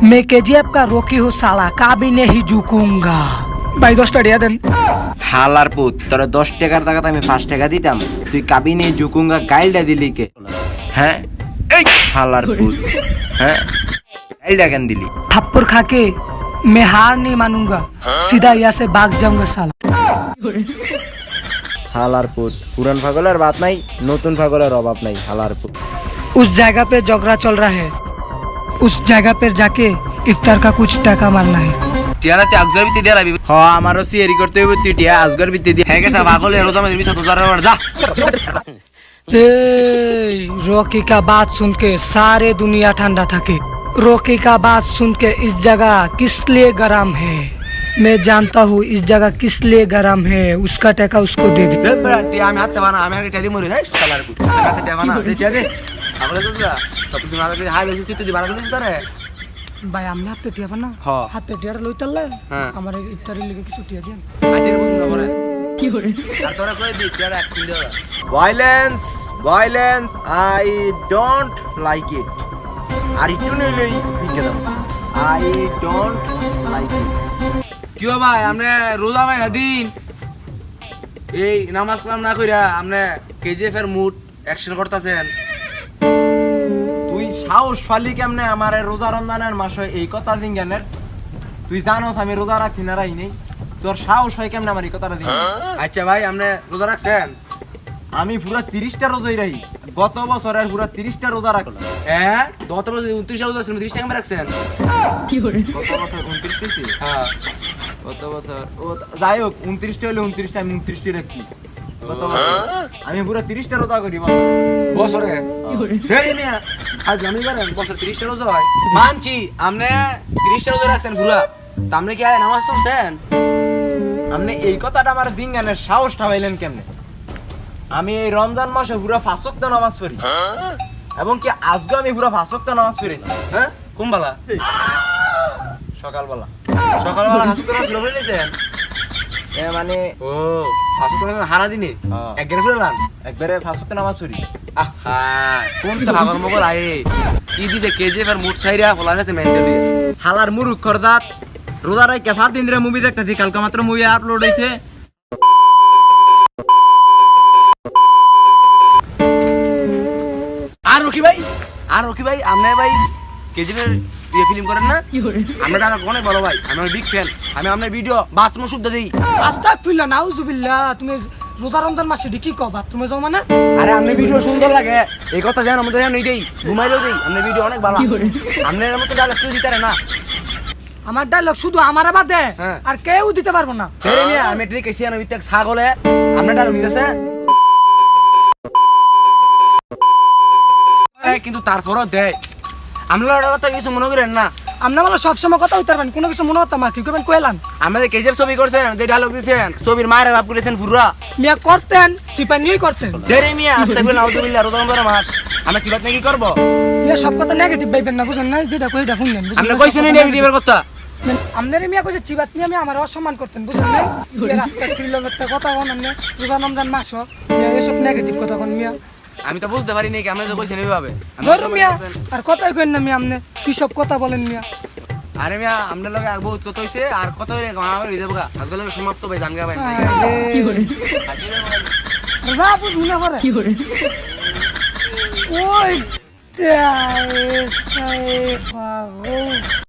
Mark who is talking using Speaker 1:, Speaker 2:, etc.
Speaker 1: मैं केजीएफ का रोकी हूँ साला, कभी नहीं झुकूंगा। भाई 10 টাকা দেন।
Speaker 2: হালার পুত তোরা 10 টাকার টাকাতে আমি 5 টাকা দিতাম, তুই কাবি নিয়ে ঝুকুঙ্গা গাইলটা দিলি কে? হ্যাঁ এই হালার পুত, হ্যাঁ গাইলটা কেন দিলি?
Speaker 1: थप्पड़ खा के मैं हार नहीं मानूंगा, सीधा यहाँ से भाग जाऊंगा साला।
Speaker 2: হালার পুত পুরান পাগলের বাত নাই, নতুন পাগলের অভাব নাই। হালার পুত
Speaker 1: उस जगह पे झगड़ा चल रहा है, उस जगह पे जाके इफ्तार का कुछ टका मारना है।
Speaker 2: টিয়ারাতে আজগর বিতে দিয়া লাবি। হ আমারও সিয়ারি করতে হইব, তুই টিয়া আজগর বিতে দিয়া। হ্যাঁ গেছে পাগলের রোজা মে 20,000 যা।
Speaker 1: ए, रॉकी का बात सुन के सारे दुनिया ठंडा थके। रॉकी का बात सुन के इस जगह किस लिए गरम है, मैं जानता हूँ इस जगह किस लिए गरम है, उसका टका उसको दे दे।
Speaker 2: টিয়া আমি হাতে বানা, আমি আগে টিয়া দি মরি। হালার পুত হাতে টিয়া বানা দে, টিয়া দে পাগলের রোজা সব তুমি মারা দিয়ে হাই বেশি তুই দি বানা দিছিস তারে।
Speaker 1: ভাই আমরা হাত পেটিয়া না,
Speaker 2: হ্যাঁ।
Speaker 1: হাত পেটিয়াটা লইতালে
Speaker 2: হ্যাঁ।
Speaker 1: আমার ইফতারি লিগে কিছু টিয়া দেন।
Speaker 2: আজের বুঝ না করে
Speaker 1: কি করে?
Speaker 2: আর তোরা কই দি টিয়ারা এক kilo violence violence I don't like it. আর একটু নইলেই ভিকে দাও, আই ডোন্ট লাইক ইট। কি হো ভাই আমনে রোজা ভাই দিন এই নামাজ কালাম না কইরা আমনে কেজিএফ এর মুড অ্যাকশন করতেছেন। তুই সাহস ফালি কেমনে আমার রোজা রমজানের মাসে এই কথা দিন জ্ঞানের? তুই জানোস আমি রোজা রাখি না রাই নেই, তোর সাহস হয় কেমনে আমার এই কথাটা দিন? আচ্ছা ভাই আপনি রোজা রাখছেন? আমি পুরা 30টা রোজাই রাখি, গত বছরের পুরা 30টা রোজা রাখলাম। হ্যাঁ গত বছর 29টা রোজা ছিল, 30 টাকা রাখছেন?
Speaker 1: কি করে?
Speaker 2: গত বছর 29টা ছিল। হ্যাঁ গত বছর ও যাই হোক 29টা হলে 29টা আমি 29টা রাখি। গত বছর আমি পুরা 30টা রোজা করি বছরে। হেই মিয়া আজ আমি করেন বছর 30টা রোজা হয় মানছি। আপনি 30টা রোজা রাখছেন পুরা, তা আপনি কি আয় নামাজ পড়ছেন? আপনি এই কথাটা আমার বিজ্ঞানের সাহসটা পাইলেন কেমনে? আমি এই রমজান মাসে পুরা 5 ওয়াক্ত নামাজ পড়ি, এবং কি আজকে আমি পুরা 5 ওয়াক্ত নামাজ পড়ি। হ্যাঁ কোন বেলা? সকালবেলা। সকালবেলা 5 ওয়াক্ত নামাজ পড়ে নিছেন? এ মানে ও 5 ওয়াক্ত নামাজ হারা দিনে একবারে পড়লাম, একবারে 5 ওয়াক্ত নামাজ পড়ি। আহা কোন তো ভাগর মগল আয়ে কি দিছে কেজিএফ এর মুড সাইরা ফলা গেছে মেন্টালি। হালার মুরুখ করদাত রোজা রাই কেফা দিন রে মুভি দেখতাছি, কালকে মাত্র মুভি আপলোড হইছে। আর রকি ভাই আমনে ভাই কেজিএফ এর ফিল্ম করেন না? আমরা টাকা অনেক ভালো ভাই, আমি বিগ ফ্যান। আমি আপনার ভিডিও বাথরুমে শুদ্ধ দেই।
Speaker 1: আস্তাগফিরুল্লাহ নাউজুবিল্লাহ, তুমি রোজা রমজান মাসে কি কও বাথরুমে যাও মানে?
Speaker 2: আরে আপনার ভিডিও সুন্দর লাগে এই কথা জানেন, আমাদের জানেন দেই ঘুমাইলেও দেই আপনার ভিডিও অনেক ভালো। আপনার মতো ডায়লগ কেউ দিতে পারে না।
Speaker 1: আমার ডায়লগ শুধু আমার বাদে
Speaker 2: হ্যাঁ।
Speaker 1: আর কেউ দিতে পারবো না।
Speaker 2: হেরে মিয়া আমি ঠিক কইছি না বিতে ছাগলে আপনার ডায়লগ দিতেছে, কিন্তু তারপরও দেয়। আমরা তো কিছু মনে করেন না,
Speaker 1: আমরা বলো সবসময় কথা হইতে পারবেন, কোনো কিছু মনে হতাম না, কি করবেন কইলাম।
Speaker 2: আমাদের কেজিএফ ছবি করছেন, যে ডায়লগ দিয়েছেন ছবির মায়ের বাপ করেছেন পুরা
Speaker 1: মিয়া করতেন চিপা নিয়েই করতেন।
Speaker 2: হেরে মিয়া আস্তাগফিরুল্লাহ নাউজুবিল্লাহ রোজা রমজান মাস আমরা চিবাত নাকি করব?
Speaker 1: মিয়া সব কথা নেগেটিভ ভাইবেন না, বুঝেন না? যেটা কই এটা শুনলেন।
Speaker 2: আপনি কইছেন নেগেটিভের কথা?
Speaker 1: আপনারে মিয়া কইছে চিবাত নিয়ে আমি আমার অসম্মান করতেন, বুঝেন না? এই রাস্তা ফিরলাম একটা কথা কোন আপনি রোজা রমজান মাস মিয়া এসব নেগেটিভ কথা কোন মিয়া?
Speaker 2: আমি তো বুঝতে পারি নাই কি আপনি তো কইছেন এইভাবে।
Speaker 1: ধরুন মিয়া আর কথাই কইন না মিয়া, আপনি কি সব কথা বলেন মিয়া?
Speaker 2: আরে মিয়া আপনার লগে আর বহুত কথা হইছে, আর কথা হইলে আমার হই যাবো গা, আজকে লগে সমাপ্ত ভাই জানগা ভাই।
Speaker 1: কি করে রাজা বুঝু না করে কি করে? ওই